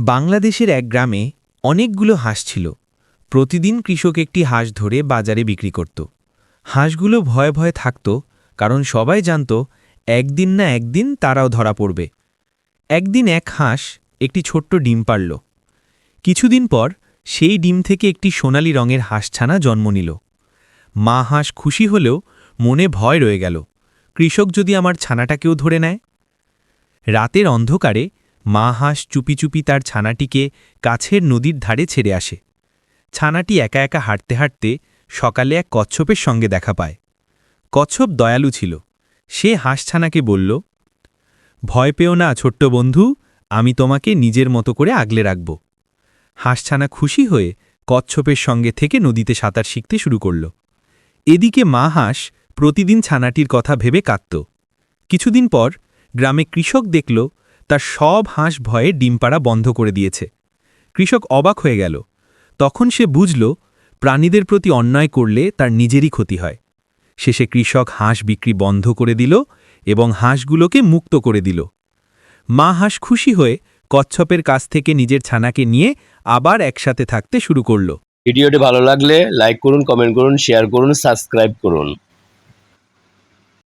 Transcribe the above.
বাংলাদেশের এক গ্রামে অনেকগুলো হাঁস ছিল। প্রতিদিন কৃষক একটি হাঁস ধরে বাজারে বিক্রি করত। হাঁসগুলো ভয়ে ভয়ে থাকত, কারণ সবাই জানত একদিন না একদিন তারাও ধরা পড়বে। একদিন এক হাঁস একটি ছোট্ট ডিম পাড়ল। কিছুদিন পর সেই ডিম থেকে একটি সোনালি রঙের হাঁসছানা জন্ম নিল। মা হাঁস খুশি হলেও মনে ভয় রয়ে গেল, কৃষক যদি আমার ছানাটাকেও ধরে নেয়। রাতের অন্ধকারে মা হাঁস চুপি চুপি তার ছানাটিকে কাছের নদীর ধারে ছেড়ে আসে। ছানাটি একা একা হাঁটতে হাঁটতে সকালে এক কচ্ছপের সঙ্গে দেখা পায়। কচ্ছপ দয়ালু ছিল। সে হাঁসছানাকে বলল, ভয় পেও না ছোট্ট বন্ধু, আমি তোমাকে নিজের মতো করে আগলে রাখব। হাঁসছানা খুশি হয়ে কচ্ছপের সঙ্গে থেকে নদীতে সাঁতার শিখতে শুরু করল। এদিকে মা হাঁস প্রতিদিন ছানাটির কথা ভেবে কাঁদত। কিছুদিন পর গ্রামে কৃষক দেখল তার সব হাঁস ভয়ে ডিম পাড়া বন্ধ করে দিয়েছে। কৃষক অবাক হয়ে গেল। তখন সে বুঝল, প্রাণীদের প্রতি অন্যায় করলে তার নিজেরই ক্ষতি হয়। শেষে কৃষক হাঁস বিক্রি বন্ধ করে দিল এবং হাঁসগুলোকে মুক্ত করে দিল। মা হাঁস খুশি হয়ে কচ্ছপের কাছ থেকে নিজের ছানাকে নিয়ে আবার একসাথে থাকতে শুরু করল। ভিডিওটি ভালো লাগলে লাইক করুন, কমেন্ট করুন, শেয়ার করুন, সাবস্ক্রাইব করুন।